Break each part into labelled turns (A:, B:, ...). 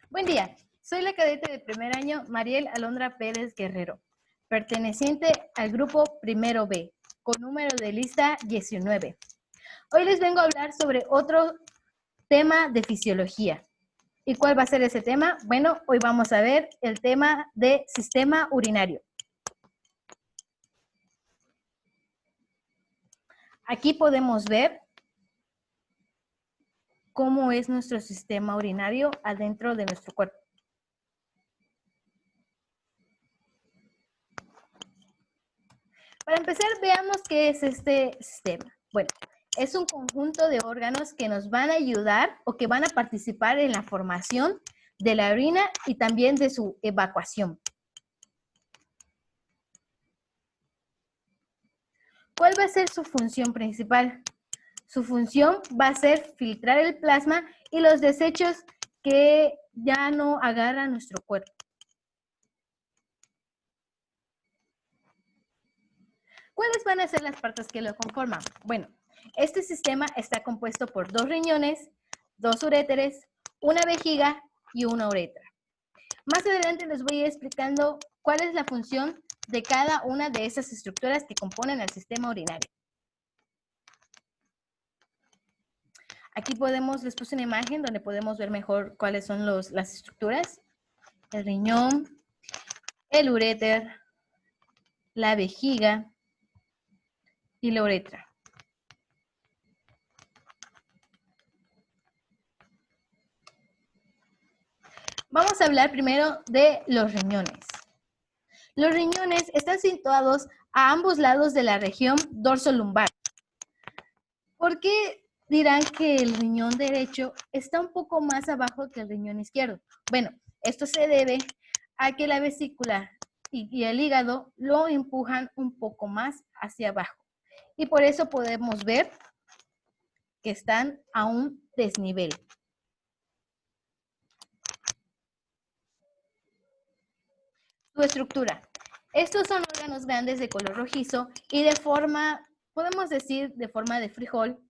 A: Buen día, soy la cadete de primer año Mariel Alondra Pérez Guerrero, perteneciente al grupo Primero B, con número de lista 19. Hoy les vengo a hablar sobre otro tema de fisiología. ¿Y cuál va a ser ese tema? Bueno, hoy vamos a ver el tema de sistema urinario. Aquí podemos ver cómo es nuestro sistema urinario adentro de nuestro cuerpo. Para empezar, veamos qué es este sistema. Bueno, es un conjunto de órganos que nos van a ayudar o que van a participar en la formación de la orina y también de su evacuación. ¿Cuál va a ser su función principal? Su función va a ser filtrar el plasma y los desechos que ya no agarra nuestro cuerpo. ¿Cuáles van a ser las partes que lo conforman? Bueno, este sistema está compuesto por 2 riñones, 2 uréteres, una vejiga y una uretra. Más adelante les voy a ir explicando cuál es la función de cada una de esas estructuras que componen el sistema urinario. Aquí les puse una imagen donde podemos ver mejor cuáles son las estructuras. El riñón, el uréter, la vejiga y la uretra. Vamos a hablar primero de los riñones. Los riñones están situados a ambos lados de la región dorsolumbar. ¿Por qué dirán que el riñón derecho está un poco más abajo que el riñón izquierdo? Bueno, esto se debe a que la vesícula y el hígado lo empujan un poco más hacia abajo. Y por eso podemos ver que están a un desnivel. Su estructura. Estos son órganos grandes de color rojizo y de forma, podemos decir, de forma de frijol,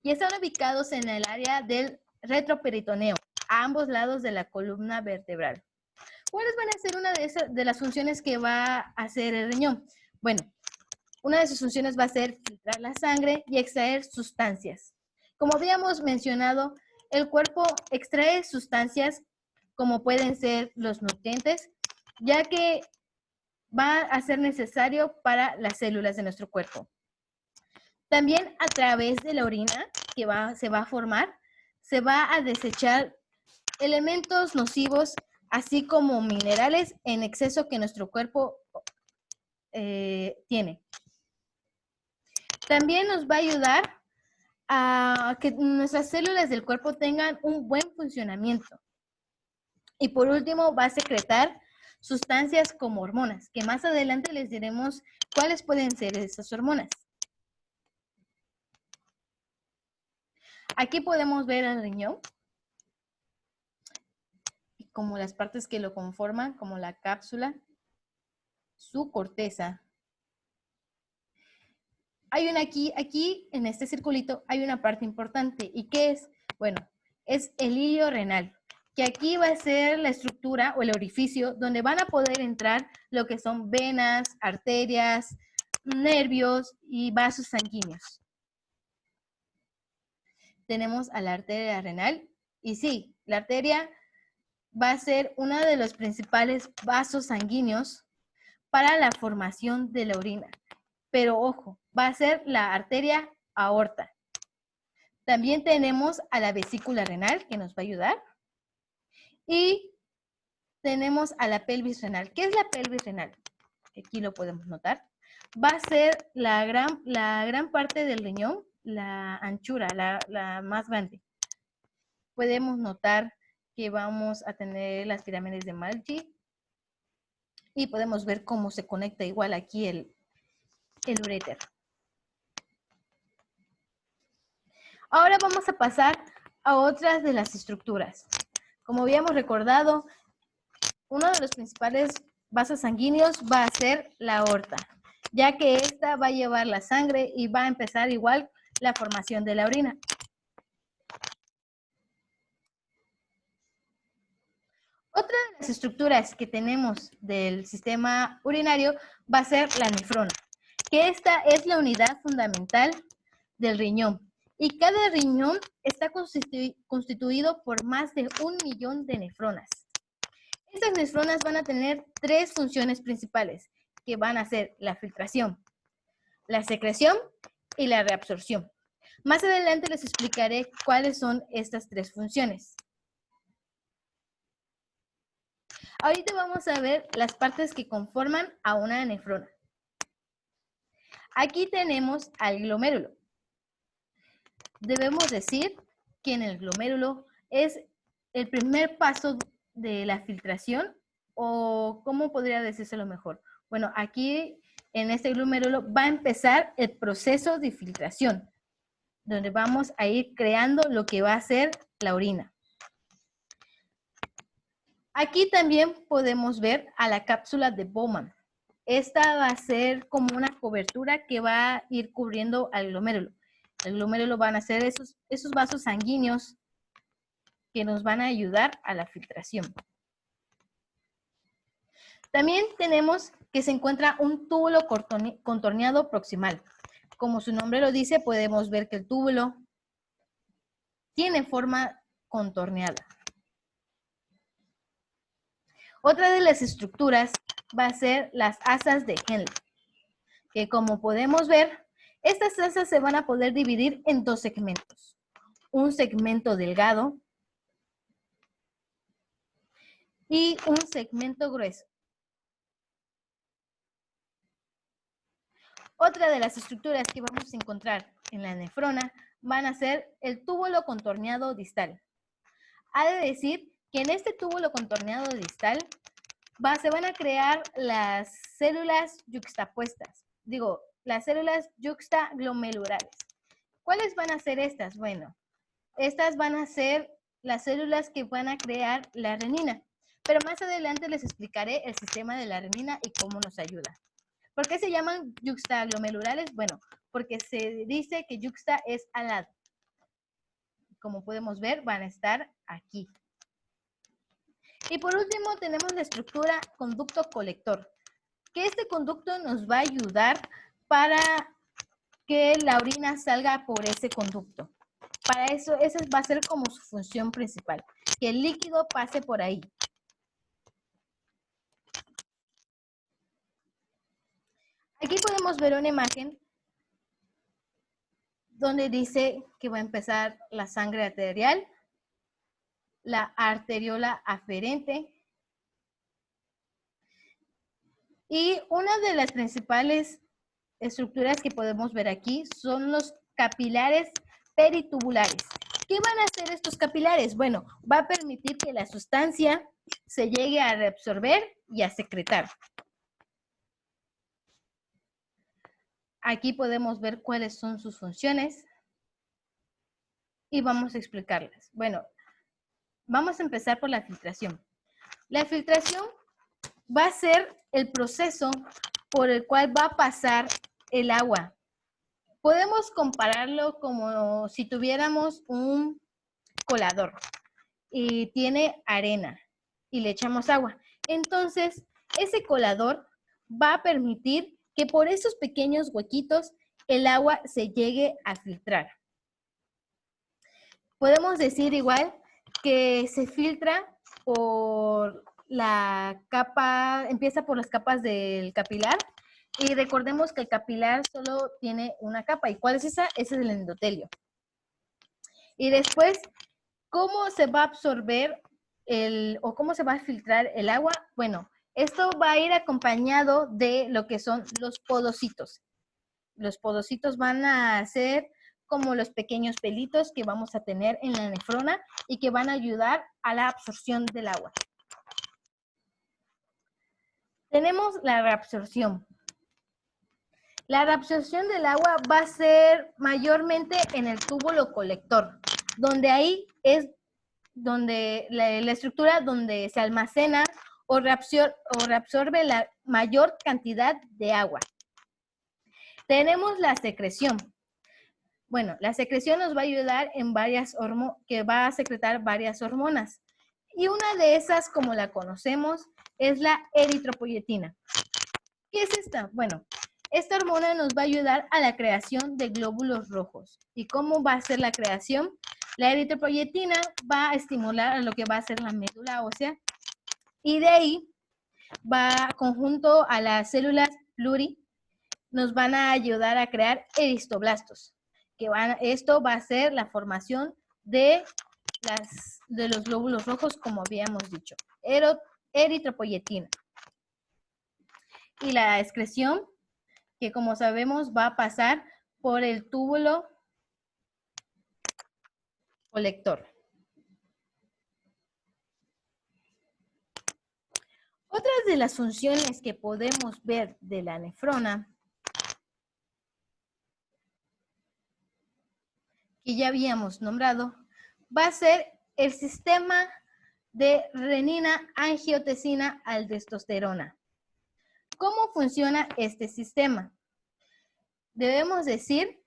A: y están ubicados en el área del retroperitoneo, a ambos lados de la columna vertebral. ¿Cuáles van a ser una de las funciones que va a hacer el riñón? Bueno, una de sus funciones va a ser filtrar la sangre y extraer sustancias. Como habíamos mencionado, el cuerpo extrae sustancias como pueden ser los nutrientes, ya que va a ser necesario para las células de nuestro cuerpo. También a través de la orina que se va a formar, se va a desechar elementos nocivos, así como minerales en exceso que nuestro cuerpo tiene. También nos va a ayudar a que nuestras células del cuerpo tengan un buen funcionamiento. Y por último, va a secretar sustancias como hormonas, que más adelante les diremos cuáles pueden ser esas hormonas. Aquí podemos ver el riñón, como las partes que lo conforman, como la cápsula, su corteza. Hay una aquí en este circulito hay una parte importante. ¿Y qué es? Bueno, es el hilo renal, que aquí va a ser la estructura o el orificio donde van a poder entrar lo que son venas, arterias, nervios y vasos sanguíneos. Tenemos a la arteria renal y sí, la arteria va a ser uno de los principales vasos sanguíneos para la formación de la orina. Pero ojo, va a ser la arteria aorta. También tenemos a la vesícula renal, que nos va a ayudar. Y tenemos a la pelvis renal. ¿Qué es la pelvis renal? Aquí lo podemos notar. Va a ser la gran parte del riñón, la anchura, la más grande. Podemos notar que vamos a tener las pirámides de Malchi y podemos ver cómo se conecta igual aquí el uréter. Ahora vamos a pasar a otras de las estructuras. Como habíamos recordado, uno de los principales vasos sanguíneos va a ser la aorta, ya que esta va a llevar la sangre y va a empezar igual la formación de la orina. las estructuras que tenemos del sistema urinario va a ser la nefrona, que esta es la unidad fundamental del riñón. Y cada riñón está constituido por más de 1 millón de nefronas. Estas nefronas van a tener 3 funciones principales, que van a ser la filtración, la secreción y la reabsorción. Más adelante les explicaré cuáles son estas 3 funciones. Ahorita vamos a ver las partes que conforman a una nefrona. Aquí tenemos al glomérulo. Debemos decir que en el glomérulo es el primer paso de la filtración, o ¿cómo podría decírselo mejor? Bueno, aquí en este glomérulo va a empezar el proceso de filtración, donde vamos a ir creando lo que va a ser la orina. Aquí también podemos ver a la cápsula de Bowman. Esta va a ser como una cobertura que va a ir cubriendo al glomérulo. El glomérulo van a ser esos vasos sanguíneos que nos van a ayudar a la filtración. También tenemos que se encuentra un túbulo contorneado proximal. Como su nombre lo dice, podemos ver que el túbulo tiene forma contorneada. Otra de las estructuras va a ser las asas de Henle, que como podemos ver, estas asas se van a poder dividir en 2 segmentos. Un segmento delgado y un segmento grueso. Otra de las estructuras que vamos a encontrar en la nefrona van a ser el túbulo contorneado distal. Ha de decir que en este túbulo contorneado distal se van a crear las células yuxtapuestas. Digo, las células yuxtaglomerulares. ¿Cuáles van a ser estas? Bueno, estas van a ser las células que van a crear la renina. Pero más adelante les explicaré el sistema de la renina y cómo nos ayuda. ¿Por qué se llaman yuxtaglomerulares? Bueno, porque se dice que yuxta es al lado. Como podemos ver, van a estar aquí. Y por último tenemos la estructura conducto colector, que este conducto nos va a ayudar para que la orina salga por ese conducto. Para eso, esa va a ser como su función principal, que el líquido pase por ahí. Aquí podemos ver una imagen donde dice que va a empezar la sangre arterial, la arteriola aferente, y una de las principales estructuras que podemos ver aquí son los capilares peritubulares. ¿Qué van a hacer estos capilares? Bueno, va a permitir que la sustancia se llegue a reabsorber y a secretar. Aquí podemos ver cuáles son sus funciones y vamos a explicarlas. Bueno, vamos a empezar por la filtración. La filtración va a ser el proceso por el cual va a pasar el agua. Podemos compararlo como si tuviéramos un colador y tiene arena y le echamos agua. Entonces, ese colador va a permitir que por esos pequeños huequitos el agua se llegue a filtrar. Podemos decir igual que se filtra por la capa, empieza por las capas del capilar, y recordemos que el capilar solo tiene una capa. ¿Y cuál es esa? Ese es el endotelio. Y después, ¿cómo se va a absorber o cómo se va a filtrar el agua? Bueno, esto va a ir acompañado de lo que son los podocitos. Los podocitos van a ser como los pequeños pelitos que vamos a tener en la nefrona y que van a ayudar a la absorción del agua. Tenemos la reabsorción. La reabsorción del agua va a ser mayormente en el túbulo colector, donde ahí es donde la estructura donde se almacena o reabsorbe la mayor cantidad de agua. Tenemos la secreción. Bueno, la secreción nos va a ayudar en que va a secretar varias hormonas. Y una de esas, como la conocemos, es la eritropoyetina. ¿Qué es esta? Bueno, esta hormona nos va a ayudar a la creación de glóbulos rojos. ¿Y cómo va a ser la creación? La eritropoyetina va a estimular a lo que va a ser la médula ósea y de ahí va conjunto a las células pluri, nos van a ayudar a crear eristoblastos. Esto va a ser la formación de los glóbulos rojos, como habíamos dicho. Eritropoyetina. Y la excreción, que como sabemos va a pasar por el túbulo colector. Otras de las funciones que podemos ver de la nefrona, que ya habíamos nombrado, va a ser el sistema de renina-angiotensina-aldosterona. ¿Cómo funciona este sistema? Debemos decir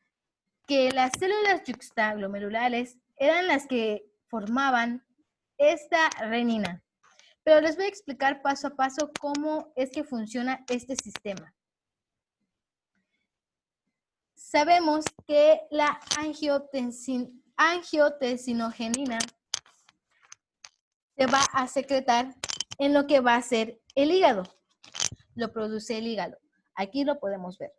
A: que las células yuxtaglomerulares eran las que formaban esta renina. Pero les voy a explicar paso a paso cómo es que funciona este sistema. Sabemos que la angiotensinogenina se va a secretar en lo que va a ser el hígado. Lo produce el hígado. Aquí lo podemos ver.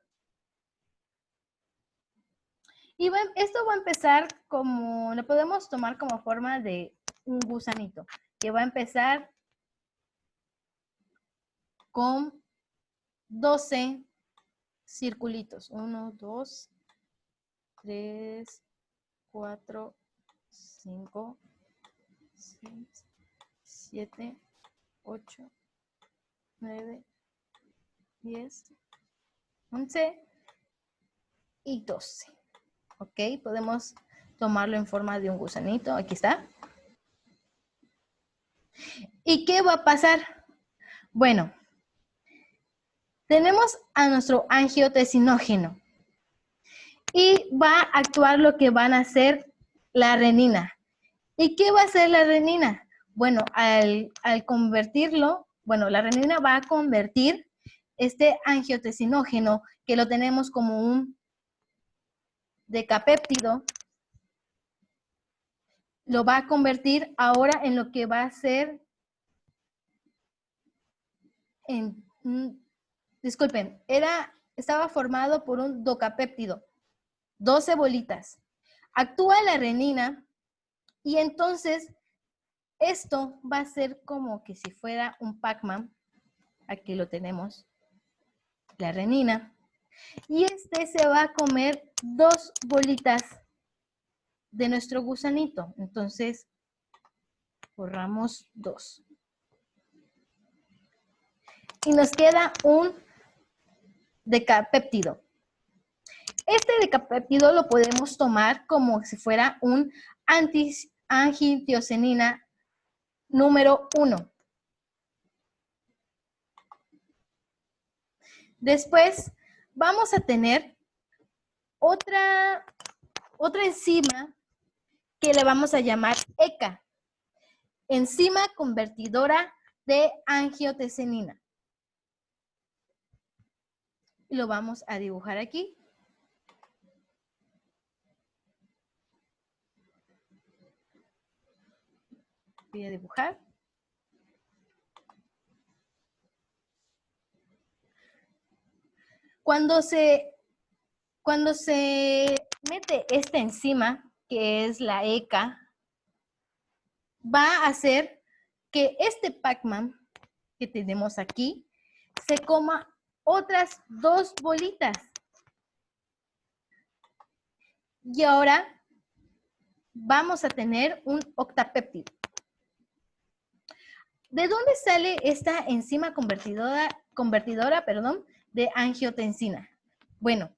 A: Y esto va a empezar como, lo podemos tomar como forma de un gusanito, que va a empezar con 12 circulitos. 1, 2, 3, 4, 5, 6, 7, 8, 9, 10, 11 y 12. ¿Ok? Podemos tomarlo en forma de un gusanito. Aquí está. ¿Y qué va a pasar? Bueno, tenemos a nuestro angiotensinógeno y va a actuar lo que van a hacer la renina. ¿Y qué va a hacer la renina? Bueno, al convertirlo, bueno, la renina va a convertir este angiotensinógeno, que lo tenemos como un decapéptido, lo va a convertir ahora en lo que va a ser disculpen, estaba formado por un docapéptido, 12 bolitas. Actúa la renina y entonces esto va a ser como que si fuera un Pac-Man. Aquí lo tenemos, la renina. Y este se va a comer 2 bolitas de nuestro gusanito. Entonces, borramos 2. Y nos queda un decapéptido. Este decapéptido lo podemos tomar como si fuera un angiotensina número 1. Después vamos a tener otra enzima que le vamos a llamar ECA, enzima convertidora de angiotensinina. Lo vamos a dibujar aquí. Voy a dibujar. Cuando se mete esta enzima, que es la ECA, va a hacer que este Pac-Man que tenemos aquí se coma otras 2 bolitas. Y ahora vamos a tener un octapéptido. ¿De dónde sale esta enzima convertidora de angiotensina? Bueno,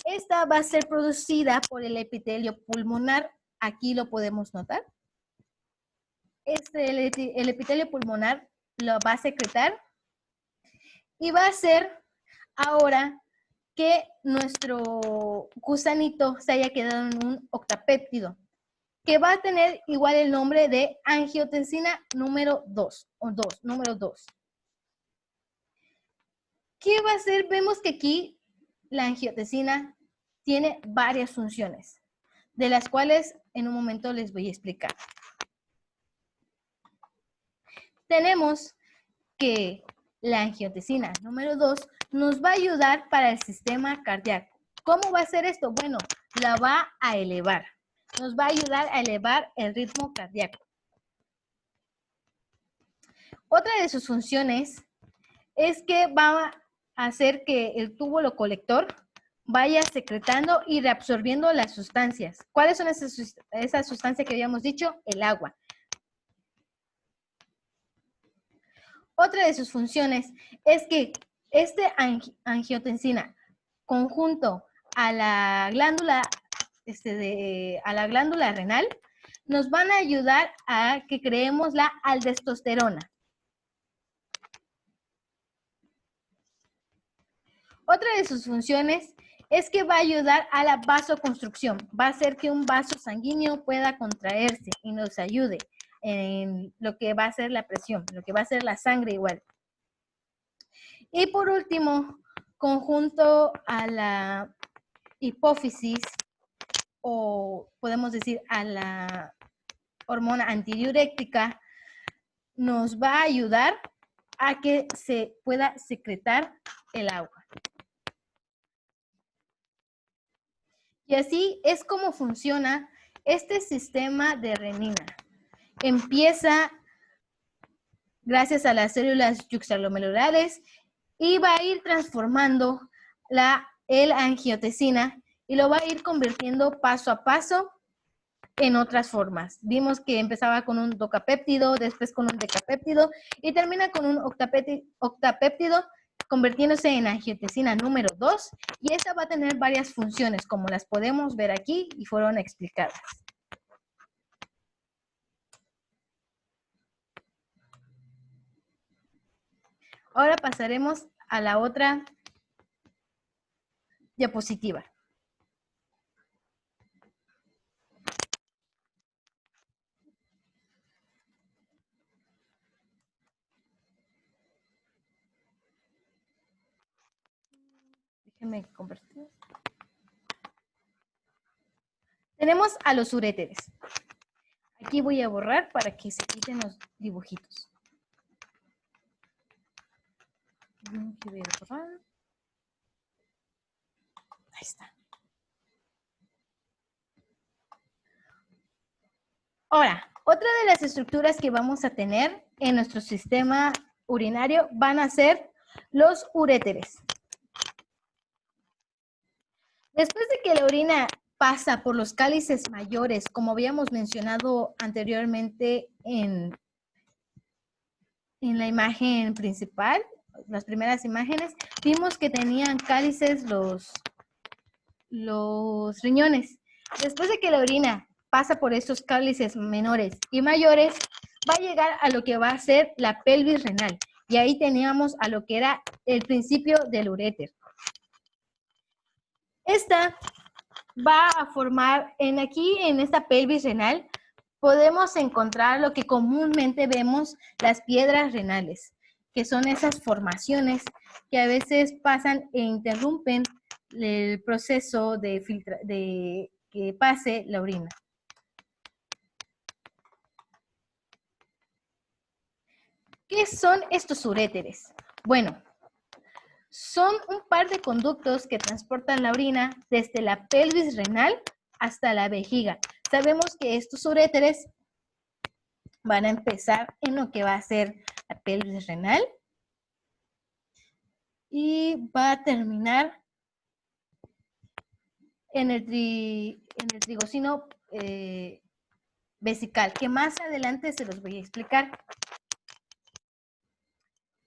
A: esta va a ser producida por el epitelio pulmonar. Aquí lo podemos notar. El epitelio pulmonar lo va a secretar y va a hacer ahora que nuestro gusanito se haya quedado en un octapéptido. que va a tener igual el nombre de angiotensina número 2 o número 2. ¿Qué va a hacer? Vemos que aquí la angiotensina tiene varias funciones, de las cuales en un momento les voy a explicar. Tenemos que la angiotensina número 2 nos va a ayudar para el sistema cardíaco. ¿Cómo va a hacer esto? Bueno, la va a elevar. Nos va a ayudar a elevar el ritmo cardíaco. Otra de sus funciones es que va a hacer que el túbulo colector vaya secretando y reabsorbiendo las sustancias. ¿Cuáles son esas sustancias que habíamos dicho? El agua. Otra de sus funciones es que angiotensina conjunto a la glándula, renal nos van a ayudar a que creemos la aldosterona. Otra de sus funciones es que va a ayudar a la vasoconstrucción. Va a hacer que un vaso sanguíneo pueda contraerse y nos ayude en lo que va a ser la presión, lo que va a ser la sangre igual. Y por último, conjunto a la hipófisis, o podemos decir a la hormona antidiurética, nos va a ayudar a que se pueda secretar el agua. Y así es como funciona este sistema de renina. Empieza gracias a las células yuxtaglomerulares y va a ir transformando el angiotensina y lo va a ir convirtiendo paso a paso en otras formas. Vimos que empezaba con un docapéptido, después con un decapéptido y termina con un octapéptido, convirtiéndose en angiotensina número 2, y esta va a tener varias funciones, como las podemos ver aquí y fueron explicadas. Ahora pasaremos a la otra diapositiva. Déjenme convertir. Tenemos a los uréteres. Aquí voy a borrar para que se quiten los dibujitos. Aquí voy a borrar. Ahí está. Ahora, otra de las estructuras que vamos a tener en nuestro sistema urinario van a ser los uréteres. Después de que la orina pasa por los cálices mayores, como habíamos mencionado anteriormente en la imagen principal, las primeras imágenes, vimos que tenían cálices los riñones. Después de que la orina pasa por estos cálices menores y mayores, va a llegar a lo que va a ser la pelvis renal. Y ahí teníamos a lo que era el principio del uréter. Esta va a formar, aquí en esta pelvis renal, podemos encontrar lo que comúnmente vemos, las piedras renales, que son esas formaciones que a veces pasan e interrumpen el proceso de que pase la orina. ¿Qué son estos uréteres? Bueno, son un par de conductos que transportan la orina desde la pelvis renal hasta la vejiga. Sabemos que estos uréteres van a empezar en lo que va a ser la pelvis renal y va a terminar en el trigocino vesical, que más adelante se los voy a explicar.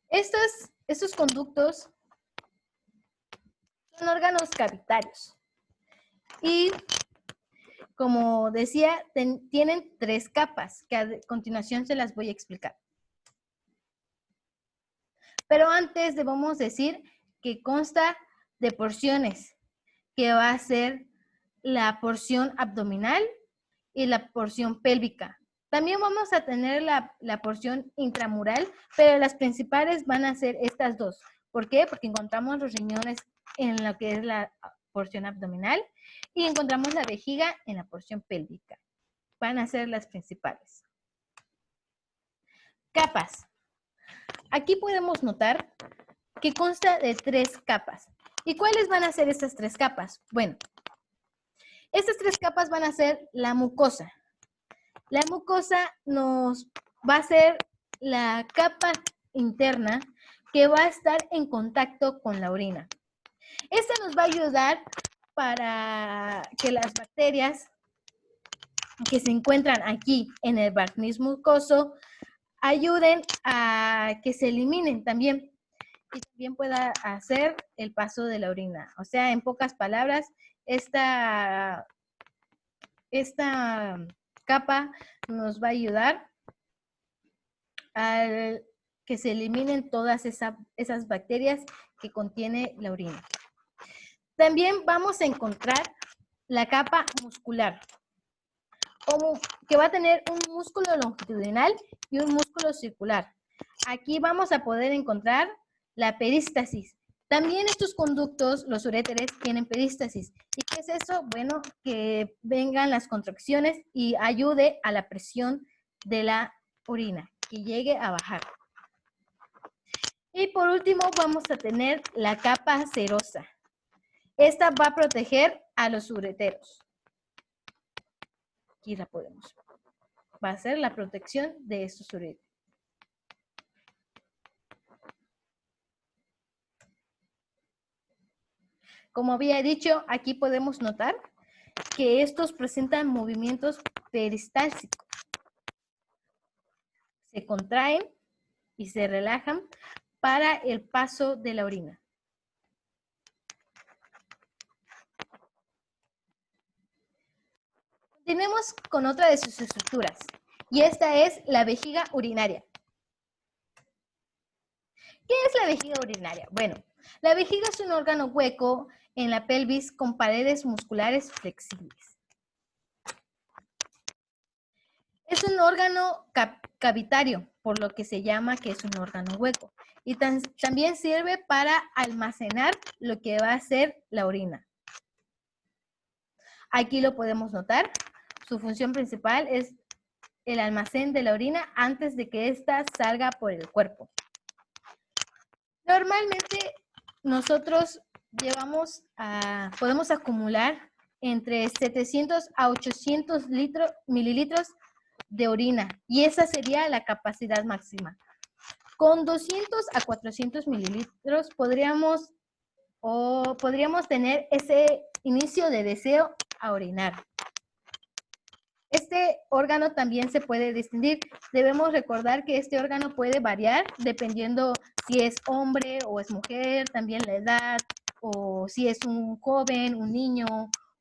A: Estos conductos son órganos cavitarios y, como decía, tienen 3 capas, que a continuación se las voy a explicar. Pero antes debemos decir que consta de porciones, que va a ser la porción abdominal y la porción pélvica. También vamos a tener la porción intramural, pero las principales van a ser estas dos. ¿Por qué? Porque encontramos los riñones en lo que es la porción abdominal y encontramos la vejiga en la porción pélvica. Van a ser las principales. Capas. Aquí podemos notar que consta de 3 capas. ¿Y cuáles van a ser estas 3 capas? Bueno, estas 3 capas van a ser la mucosa. La mucosa nos va a ser la capa interna que va a estar en contacto con la orina. Esta nos va a ayudar para que las bacterias que se encuentran aquí en el barniz mucoso ayuden a que se eliminen también y también pueda hacer el paso de la orina. O sea, en pocas palabras, esta capa nos va a ayudar a que se eliminen todas esas bacterias que contiene la orina. También vamos a encontrar la capa muscular, que va a tener un músculo longitudinal y un músculo circular. Aquí vamos a poder encontrar la perístasis. También estos conductos, los uréteres, tienen perístasis. ¿Y qué es eso? Bueno, que vengan las contracciones y ayude a la presión de la orina, que llegue a bajar. Y por último vamos a tener la capa serosa. Esta va a proteger a los ureteros. Aquí la podemos ver. Va a ser la protección de estos ureteros. Como había dicho, aquí podemos notar que estos presentan movimientos peristálticos. Se contraen y se relajan para el paso de la orina. Continuemos con otra de sus estructuras, y esta es la vejiga urinaria. ¿Qué es la vejiga urinaria? Bueno, la vejiga es un órgano hueco en la pelvis con paredes musculares flexibles. Es un órgano cavitario, por lo que se llama que es un órgano hueco. Y también sirve para almacenar lo que va a ser la orina. Aquí lo podemos notar. Su función principal es el almacén de la orina antes de que ésta salga por el cuerpo. Normalmente nosotros podemos acumular entre 700 a 800 mililitros de orina y esa sería la capacidad máxima. Con 200 a 400 mililitros podríamos tener ese inicio de deseo a orinar. Este órgano también se puede distinguir. Debemos recordar que este órgano puede variar dependiendo si es hombre o es mujer, también la edad, o si es un joven, un niño,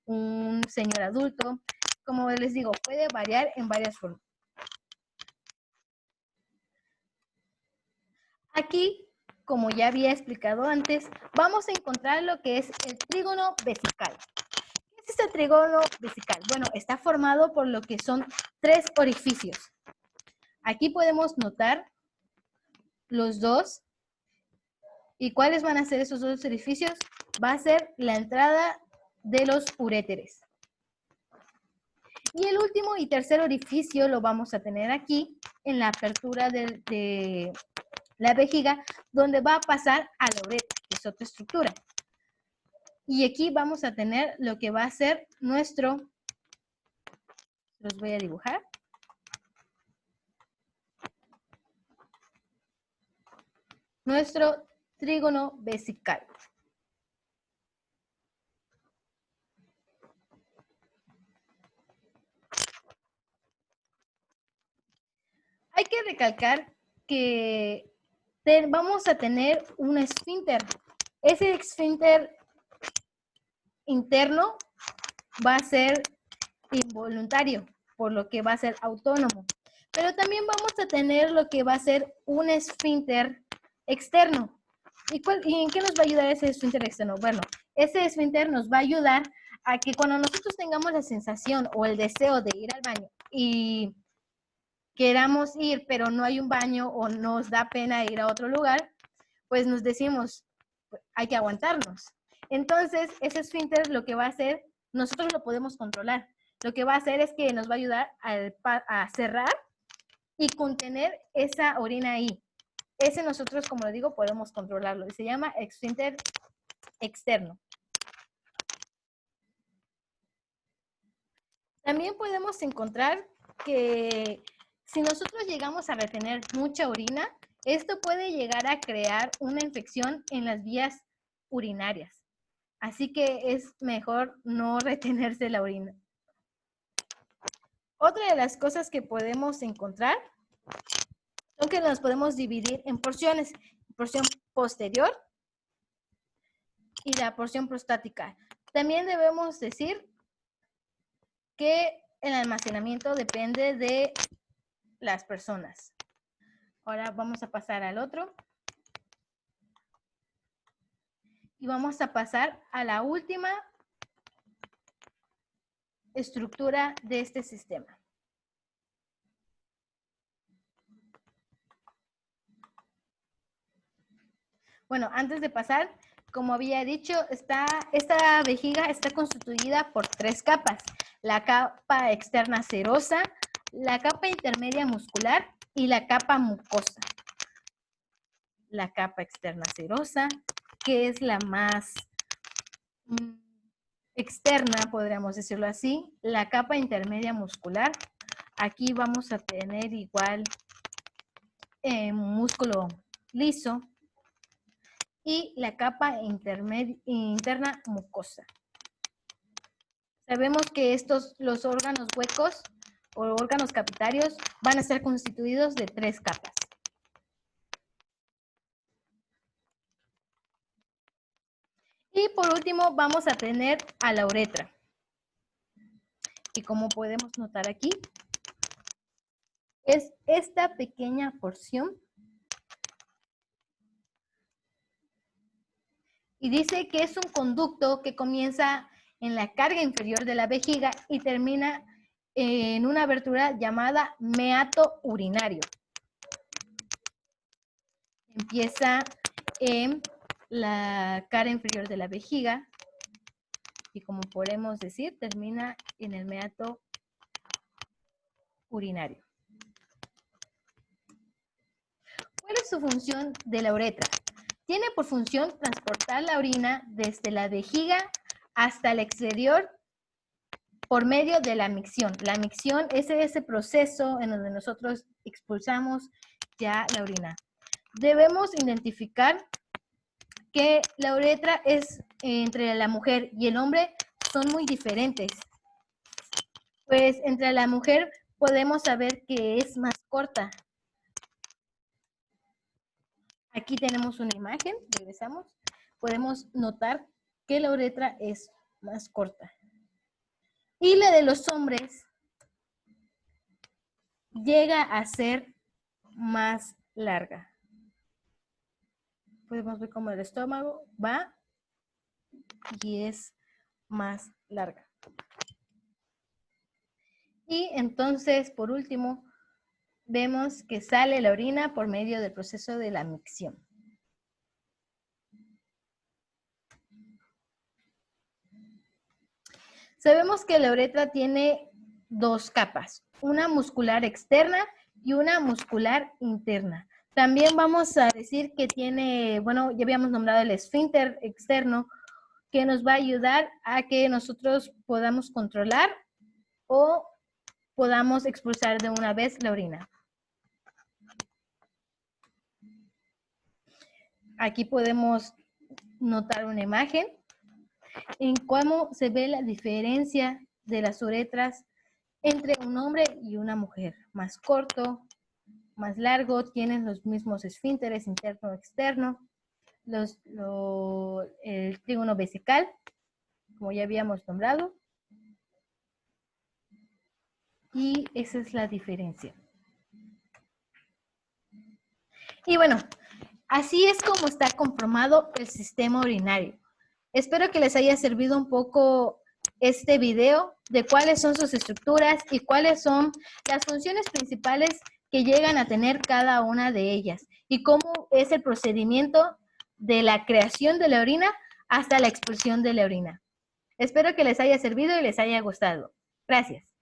A: un señor adulto. Como les digo, puede variar en varias formas. Aquí, como ya había explicado antes, vamos a encontrar lo que es el trígono vesical. ¿Qué es este trígono vesical? Bueno, está formado por lo que son 3 orificios. Aquí podemos notar los dos. ¿Y cuáles van a ser esos 2 orificios? Va a ser la entrada de los uréteres. Y el último y tercer orificio lo vamos a tener aquí, en la apertura de la vejiga, donde va a pasar a la uretra, que es otra estructura. Y aquí vamos a tener lo que va a ser nuestro, los voy a dibujar. Nuestro trígono vesical. Hay que recalcar que vamos a tener un esfínter. Ese esfínter interno va a ser involuntario, por lo que va a ser autónomo. Pero también vamos a tener lo que va a ser un esfínter externo. ¿Y en qué nos va a ayudar ese esfínter externo? Bueno, ese esfínter nos va a ayudar a que cuando nosotros tengamos la sensación o el deseo de ir al baño y queramos ir, pero no hay un baño o nos da pena ir a otro lugar, pues nos decimos, hay que aguantarnos. Entonces, ese esfínter lo que va a hacer, nosotros lo podemos controlar. Lo que va a hacer es que nos va a ayudar a cerrar y contener esa orina ahí. Ese nosotros, como lo digo, podemos controlarlo. Y se llama esfínter externo. También podemos encontrar que si nosotros llegamos a retener mucha orina, esto puede llegar a crear una infección en las vías urinarias. Así que es mejor no retenerse la orina. Otra de las cosas que podemos encontrar son que nos podemos dividir en porciones. Porción posterior y la porción prostática. También debemos decir que el almacenamiento depende de las personas. Ahora vamos a pasar al otro. Y vamos a pasar a la última estructura de este sistema. Bueno, antes de pasar, como había dicho, esta vejiga está constituida por 3 capas. La capa externa serosa, la capa intermedia muscular y la capa mucosa. La capa externa serosa, que es la más externa, podríamos decirlo así. La capa intermedia muscular, aquí vamos a tener igual músculo liso. Y la capa interna mucosa. Sabemos que los órganos huecos o órganos capitarios van a ser constituidos de 3 capas. Y por último vamos a tener a la uretra. Y como podemos notar aquí, es esta pequeña porción. Y dice que es un conducto que comienza en la carga inferior de la vejiga y termina en una abertura llamada meato urinario. Empieza en la cara inferior de la vejiga y, como podemos decir, termina en el meato urinario. ¿Cuál es su función de la uretra? Tiene por función transportar la orina desde la vejiga hasta el exterior por medio de la micción. La micción es ese proceso en donde nosotros expulsamos ya la orina. Debemos identificar que la uretra es entre la mujer y el hombre son muy diferentes. Pues entre la mujer podemos saber que es más corta. Aquí tenemos una imagen, regresamos. Podemos notar que la uretra es más corta. Y la de los hombres llega a ser más larga. Podemos ver cómo el estómago va y es más larga. Y entonces, por último, vemos que sale la orina por medio del proceso de la micción. Sabemos que la uretra tiene 2 capas, una muscular externa y una muscular interna. También vamos a decir que tiene, bueno, ya habíamos nombrado el esfínter externo, que nos va a ayudar a que nosotros podamos controlar o podamos expulsar de una vez la orina. Aquí podemos notar una imagen en cómo se ve la diferencia de las uretras entre un hombre y una mujer. Más corto, más largo, tienen los mismos esfínteres interno y externo, el trígono vesical, como ya habíamos nombrado, y esa es la diferencia. Y bueno, así es como está conformado el sistema urinario. Espero que les haya servido un poco este video de cuáles son sus estructuras y cuáles son las funciones principales que llegan a tener cada una de ellas y cómo es el procedimiento de la creación de la orina hasta la expulsión de la orina. Espero que les haya servido y les haya gustado. Gracias.